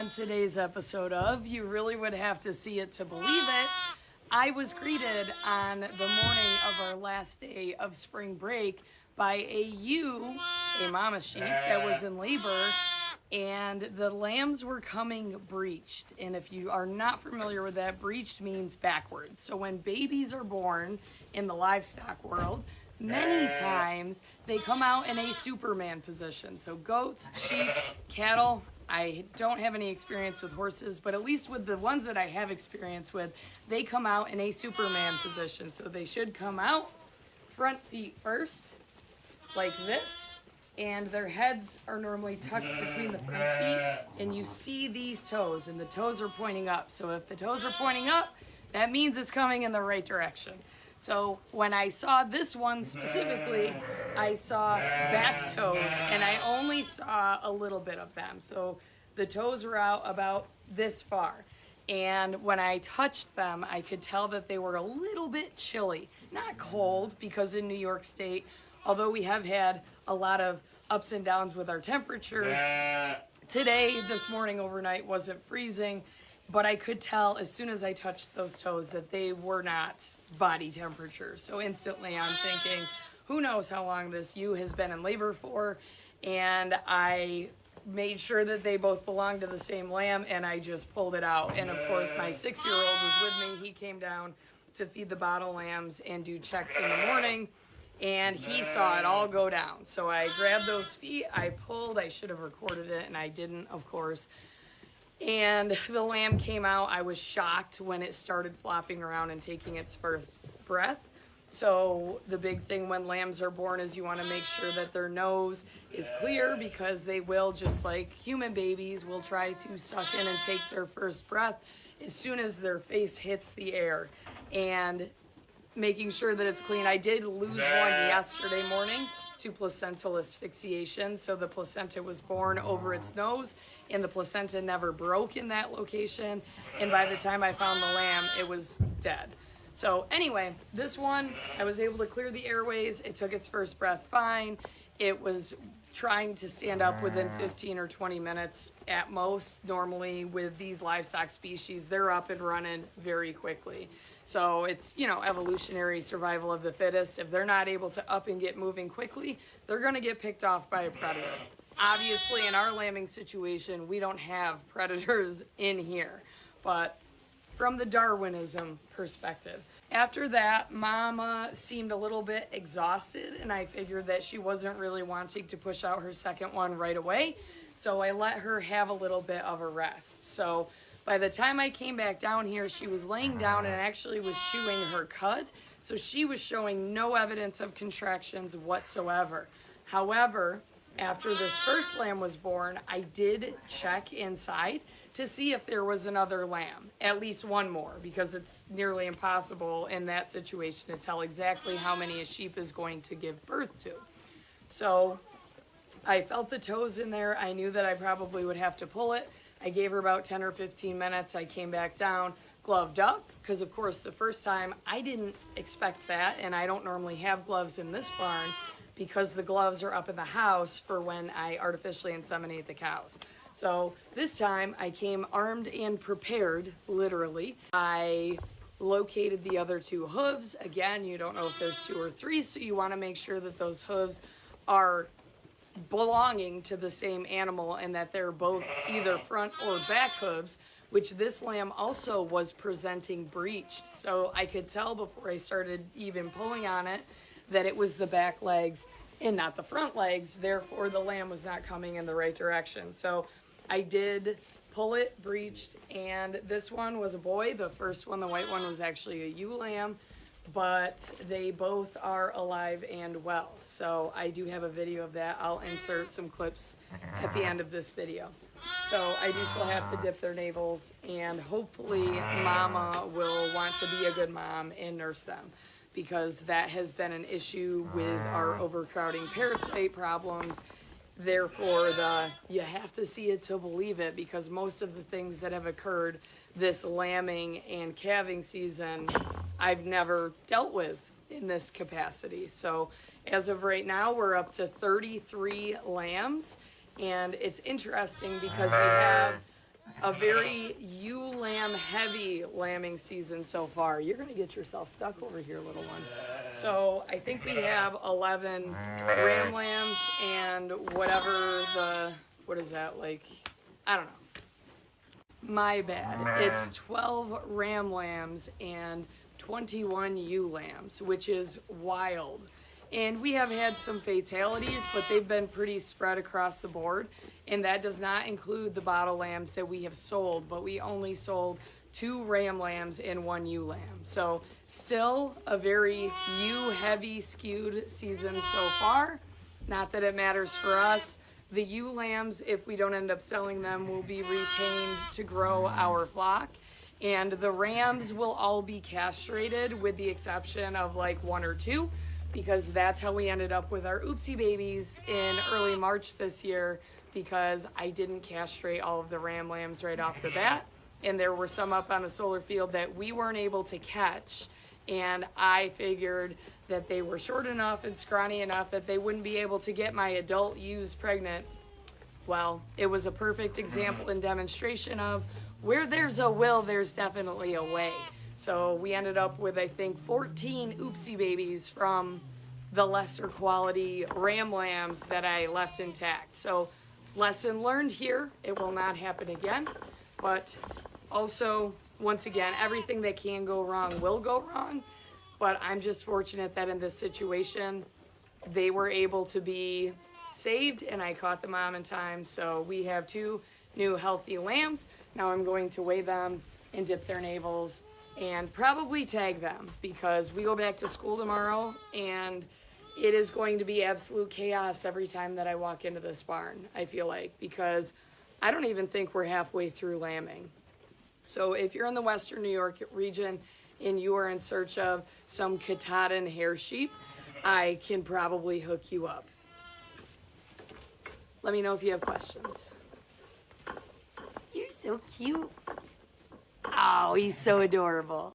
On today's episode of You Really Would Have to See It to Believe It, I was greeted on the morning of our last day of spring break by a mama sheep that was in labor, and the lambs were coming breeched. And if you are not familiar with that, breeched means backwards. So when babies are born in the livestock world, many times they come out in a Superman position. So goats, sheep, cattle. I don't have any experience with horses, but at least with the ones that I have experience with, they come out in a Superman position. So they should come out front feet first, like this, and their heads are normally tucked between the front feet, and you see these toes, and the toes are pointing up. So if the toes are pointing up, that means it's coming in the right direction. So when I saw this one specifically, I saw back toes, and I only saw a little bit of them. So the toes were out about this far. And when I touched them, I could tell that they were a little bit chilly. Not cold, because in New York State, although we have had a lot of ups and downs with our temperatures, today, this morning, overnight, wasn't freezing. But I could tell as soon as I touched those toes that they were not body temperature. So instantly I'm thinking, who knows how long this ewe has been in labor for. And I made sure that they both belonged to the same lamb, and I just pulled it out. And of course my 6-year-old was with me. He came down to feed the bottle lambs and do checks in the morning, and he saw it all go down. So I grabbed those feet, I pulled. I should have recorded it, and I didn't, of course. And the lamb came out. I was shocked when it started flopping around and taking its first breath. So the big thing when lambs are born is you want to make sure that their nose is clear, because they will, just like human babies, will try to suck in and take their first breath as soon as their face hits the air. And making sure that it's clean. I did lose one yesterday morning to placental asphyxiation. So the placenta was born over its nose, and the placenta never broke in that location. And by the time I found the lamb, it was dead. So anyway, this one, I was able to clear the airways. It took its first breath fine. It was trying to stand up within 15 or 20 minutes at most. Normally with these livestock species, they're up and running very quickly. So it's, evolutionary survival of the fittest. If they're not able to up and get moving quickly, they're going to get picked off by a predator. Obviously, in our lambing situation, we don't have predators in here, but from the Darwinism perspective. After that, Mama seemed a little bit exhausted, and I figured that she wasn't really wanting to push out her second one right away. So I let her have a little bit of a rest. So by the time I came back down here, she was laying down and actually was chewing her cud. So she was showing no evidence of contractions whatsoever. However, after this first lamb was born, I did check inside to see if there was another lamb, at least one more, because it's nearly impossible in that situation to tell exactly how many a sheep is going to give birth to. So I felt the toes in there. I knew that I probably would have to pull it. I gave her about 10 or 15 minutes. I came back down, gloved up, because of course the first time I didn't expect that, and I don't normally have gloves in this barn because the gloves are up in the house for when I artificially inseminate the cows. So this time I came armed and prepared, literally. I located the other two hooves. Again, you don't know if there's 2 or 3, so you want to make sure that those hooves are belonging to the same animal and that they're both either front or back hooves, which this lamb also was presenting breeched. So I could tell before I started even pulling on it that it was the back legs and not the front legs. Therefore, the lamb was not coming in the right direction. So I did pull it, breeched, and this one was a boy. The first one, the white one, was actually a ewe lamb, but they both are alive and well. So I do have a video of that. I'll insert some clips at the end of this video. So I do still have to dip their navels, and hopefully Mama will want to be a good mom and nurse them, because that has been an issue with our overcrowding parasite problems. Therefore, you have to see it to believe it, because most of the things that have occurred this lambing and calving season, I've never dealt with in this capacity. So as of right now, we're up to 33 lambs, and it's interesting because we have a very ewe lamb heavy lambing season so far. You're gonna get yourself stuck over here, little one. So I think we have 11 ram lambs and whatever what is that, like, I don't know. My bad. It's 12 ram lambs and 21 ewe lambs, which is wild. And we have had some fatalities, but they've been pretty spread across the board. And that does not include the bottle lambs that we have sold, but we only sold 2 ram lambs and 1 ewe lamb. So still a very ewe heavy skewed season so far. Not that it matters for us. The ewe lambs, if we don't end up selling them, will be retained to grow our flock. And the rams will all be castrated with the exception of like 1 or 2, because that's how we ended up with our oopsie babies in early March this year, because I didn't castrate all of the ram lambs right off the bat. And there were some up on the solar field that we weren't able to catch. And I figured that they were short enough and scrawny enough that they wouldn't be able to get my adult ewes pregnant. Well, it was a perfect example and demonstration of where there's a will, there's definitely a way. So we ended up with, I think, 14 oopsie babies from the lesser quality ram lambs that I left intact. So lesson learned here, it will not happen again. But also, once again, everything that can go wrong will go wrong. But I'm just fortunate that in this situation, they were able to be saved and I caught the mom in time. So we have 2 new healthy lambs. Now I'm going to weigh them and dip their navels and probably tag them, because we go back to school tomorrow and it is going to be absolute chaos every time that I walk into this barn, I feel like, because I don't even think we're halfway through lambing. So if you're in the Western New York region and you are in search of some Katahdin hair sheep, I can probably hook you up. Let me know if you have questions. You're so cute. Oh, he's so adorable.